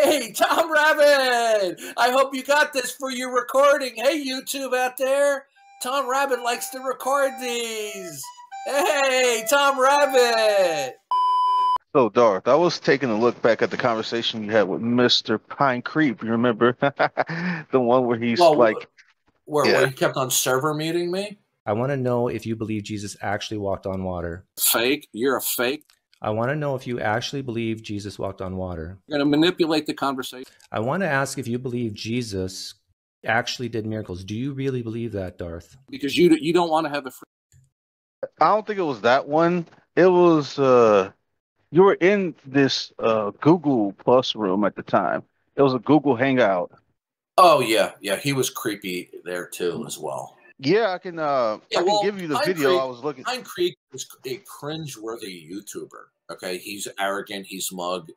Hey, Tom Rabbit! I hope you got this for your recording. Hey, YouTube out there. Tom Rabbit likes to record these. Hey, Tom Rabbit! So, Darth, I was taking a look back at the conversation you had with Mr. Pine Creep. You remember? The one where he's like, where he kept on server muting me? I want to know if you believe Jesus actually walked on water. Fake? You're a fake? I want to know if you actually believe Jesus walked on water. You're going to manipulate the conversation? I want to ask if you believe Jesus actually did miracles. Do you really believe that, Darth? Because you don't want to have a free... I don't think it was that one. It was, you were in this Google Plus room at the time. It was a Google Hangout. Oh, yeah. Yeah, he was creepy there, too, as well. Yeah, I can give you the video. I was looking. Pine Creek is a cringe-worthy YouTuber. Okay, he's arrogant, he's smug,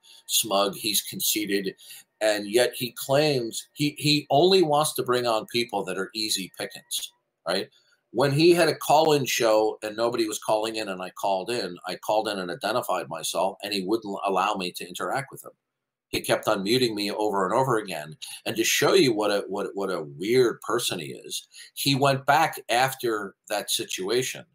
he's conceited, and yet he claims he only wants to bring on people that are easy pickings, right? When he had a call-in show and nobody was calling in and I called in and identified myself, and he wouldn't allow me to interact with him. He kept on muting me over and over again. And to show you what a weird person he is, he went back after that situation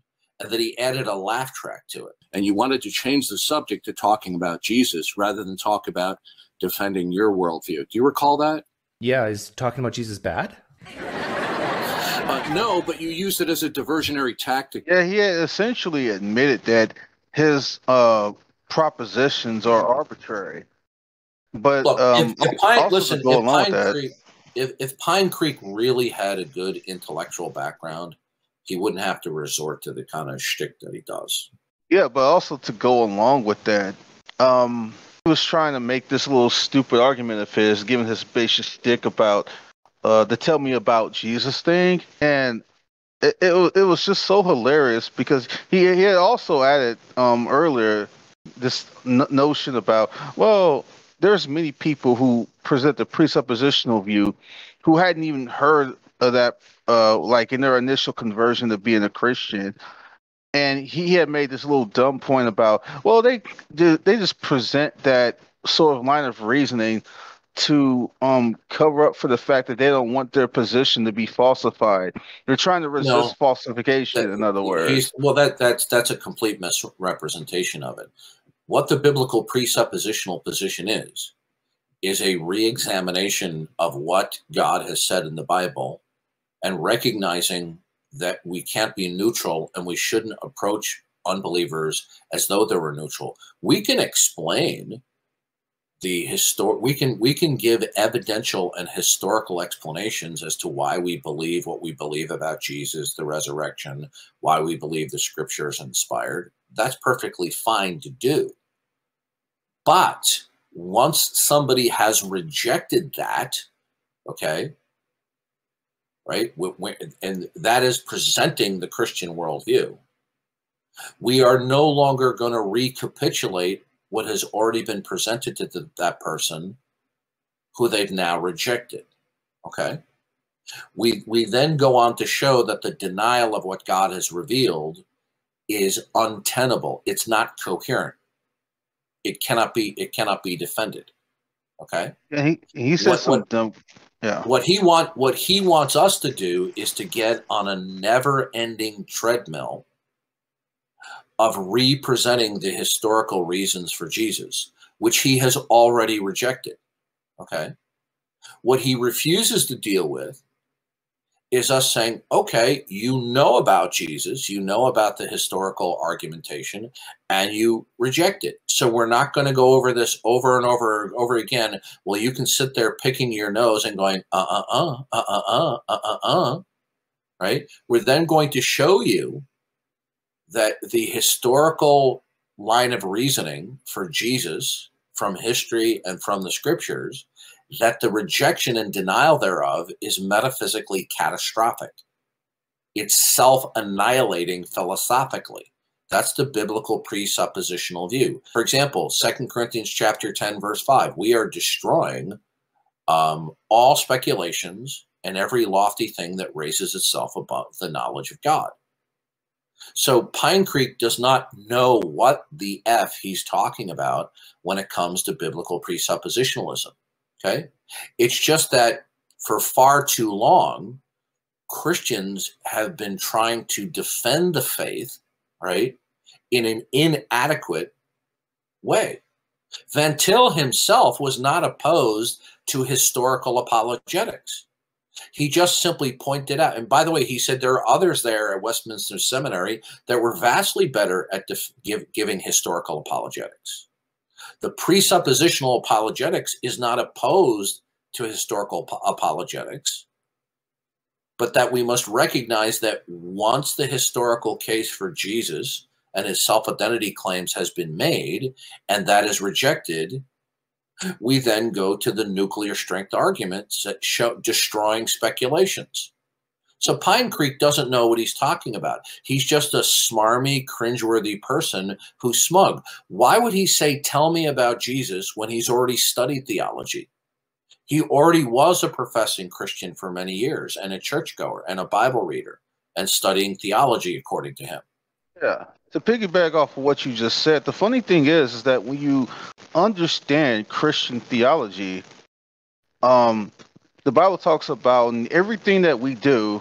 and then he added a laugh track to it. And you wanted to change the subject to talking about Jesus rather than talk about defending your worldview. Do you recall that? Yeah, is talking about Jesus bad? No, but you used it as a diversionary tactic. Yeah, he had essentially admitted that his propositions are arbitrary. But look, if Pine Creek really had a good intellectual background, he wouldn't have to resort to the kind of shtick that he does. Yeah, but also to go along with that, he was trying to make this little stupid argument of his, giving his basic shtick about the "tell me about Jesus" thing, and it was just so hilarious because he had also added earlier this notion about, well, there's many people who present the presuppositional view who hadn't even heard of that, like in their initial conversion to being a Christian. And he had made this little dumb point about, well, they just present that sort of line of reasoning to cover up for the fact that they don't want their position to be falsified. They're trying to resist falsification, in other words. That's a complete misrepresentation of it. What the biblical presuppositional position is a re-examination of what God has said in the Bible and recognizing that we can't be neutral and we shouldn't approach unbelievers as though they were neutral. We can explain we can give evidential and historical explanations as to why we believe what we believe about Jesus, the resurrection, why we believe the scripture is inspired. That's perfectly fine to do. But once somebody has rejected that, okay, right, and that is presenting the Christian worldview, we are no longer going to recapitulate what has already been presented to that person who they've now rejected, okay? We then go on to show that the denial of what God has revealed is untenable. It's not coherent. It cannot be defended. Okay. Yeah, he says some dumb. Yeah. What he wants us to do is to get on a never-ending treadmill of representing the historical reasons for Jesus, which he has already rejected. Okay. What he refuses to deal with is us saying, okay, you know about Jesus, you know about the historical argumentation, and you reject it. So we're not going to go over this over and over again. Well, you can sit there picking your nose and going, right? We're then going to show you that the historical line of reasoning for Jesus from history and from the scriptures, that the rejection and denial thereof is metaphysically catastrophic. It's self-annihilating philosophically. That's the biblical presuppositional view. For example, 2 Corinthians chapter 10, verse 5, we are destroying all speculations and every lofty thing that raises itself above the knowledge of God. So Pine Creek does not know what the F he's talking about when it comes to biblical presuppositionalism. Okay? It's just that for far too long, Christians have been trying to defend the faith, right, in an inadequate way. Van Til himself was not opposed to historical apologetics. He just simply pointed out, and by the way, he said there are others there at Westminster Seminary that were vastly better at giving historical apologetics. The presuppositional apologetics is not opposed to historical apologetics, but that we must recognize that once the historical case for Jesus and his self-identity claims has been made, and that is rejected, we then go to the nuclear strength arguments that show destroying speculations. So Pine Creek doesn't know what he's talking about. He's just a smarmy, cringeworthy person who's smug. Why would he say, tell me about Jesus, when he's already studied theology? He already was a professing Christian for many years, and a churchgoer and a Bible reader, and studying theology according to him. Yeah. To piggyback off of what you just said, the funny thing is that when you understand Christian theology, the Bible talks about in everything that we do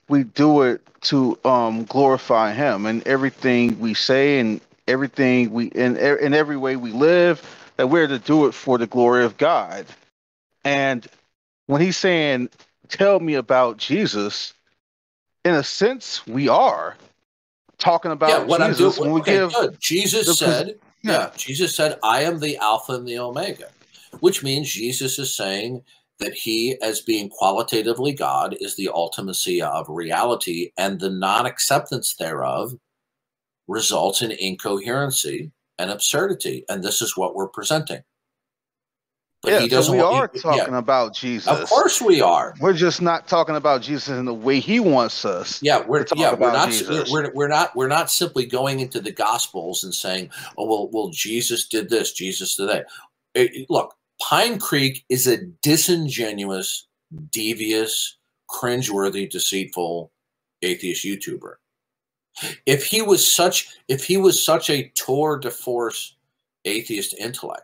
it to glorify Him, and everything we say and everything we in every way we live, that we're to do it for the glory of God. And when he's saying, "Tell me about Jesus," in a sense, we are talking about Jesus. When we give good. Jesus said, Jesus said, "I am the Alpha and the Omega," which means Jesus is saying that he, as being qualitatively God, is the ultimacy of reality, and the non-acceptance thereof results in incoherency and absurdity. And this is what we're presenting. But he doesn't. So we are talking about Jesus. Of course we are. We're just not talking about Jesus in the way he wants us. We're not simply going into the Gospels and saying, "Oh, well, Jesus did this, Jesus did that." Look, Pine Creek is a disingenuous, devious, cringeworthy, deceitful atheist YouTuber. If he was such a tour de force atheist intellect,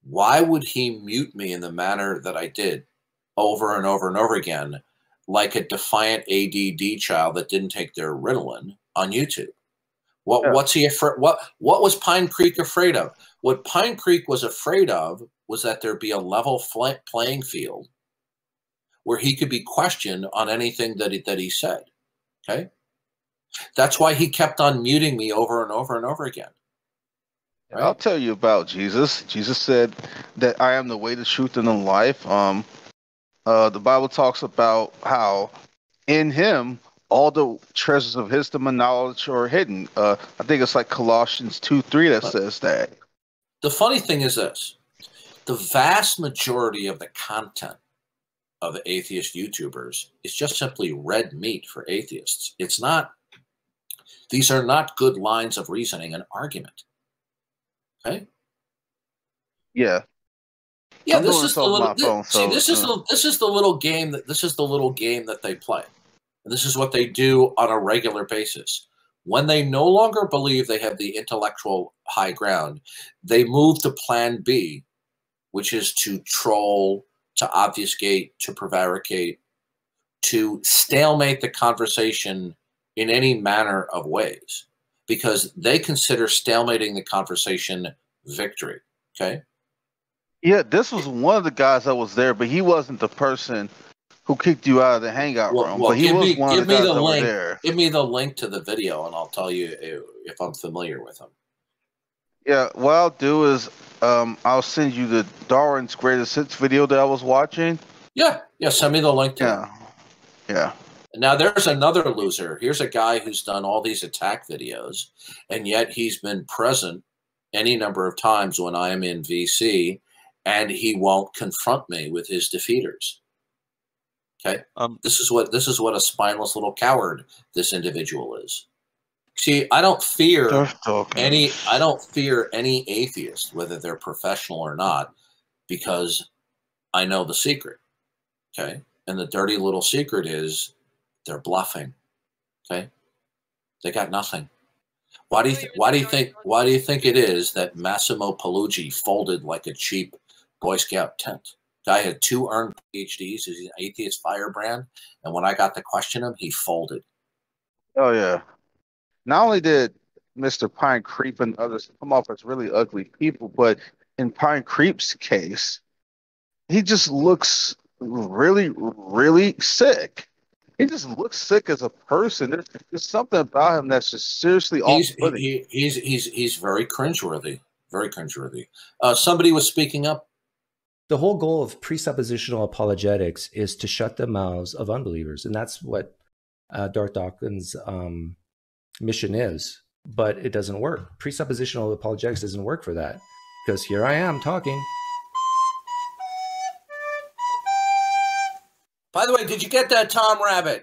why would he mute me in the manner that I did over and over and over again, like a defiant ADD child that didn't take their Ritalin on YouTube? What's he afraid? What was Pine Creek afraid of? What Pine Creek was afraid of was that there be a level playing field where he could be questioned on anything that he said. Okay, that's why he kept on muting me over and over and over again. Right? I'll tell you about Jesus. Jesus said that I am the way, the truth, and the life. The Bible talks about how in him all the treasures of wisdom and knowledge are hidden. I think it's like Colossians 2:3 that says that. The funny thing is this: the vast majority of the content of the atheist YouTubers is just simply red meat for atheists. It's not. These are not good lines of reasoning and argument. Okay. Yeah. This is the little. This is the little game that they play, and this is what they do on a regular basis. When they no longer believe they have the intellectual high ground, they move to Plan B, which is to troll, to obfuscate, to prevaricate, to stalemate the conversation in any manner of ways, because they consider stalemating the conversation victory. Okay. Yeah, this was one of the guys that was there, but he wasn't the person who kicked you out of the hangout room. But he was one of the guys that were there. Give me the link to the video, and I'll tell you if I'm familiar with him. Yeah, what I'll do is I'll send you the Darwin's Greatest Hits video that I was watching. Yeah, send me the link to it. Yeah. Now, there's another loser. Here's a guy who's done all these attack videos, and yet he's been present any number of times when I am in VC, and he won't confront me with his defeaters. Okay, this is what a spineless little coward this individual is. See, I don't fear any atheist, whether they're professional or not, because I know the secret. Okay, and the dirty little secret is they're bluffing. Okay, they got nothing. Why do you think it is that Massimo Pallucci folded like a cheap Boy Scout tent. Guy had 2 earned PhDs. He's an atheist firebrand. And when I got to question him, he folded. Oh yeah. Not only did Mr. Pine Creep and others come off as really ugly people, but in Pine Creep's case, he just looks really, really sick. He just looks sick as a person. There's something about him that's just seriously off-putting. He's very cringeworthy. Very cringeworthy. Somebody was speaking up. The whole goal of presuppositional apologetics is to shut the mouths of unbelievers, and that's what Darth Dawkins' mission is. But it doesn't work. Presuppositional apologetics doesn't work for that, because here I am talking. By the way, did you get that, Tom Rabbit?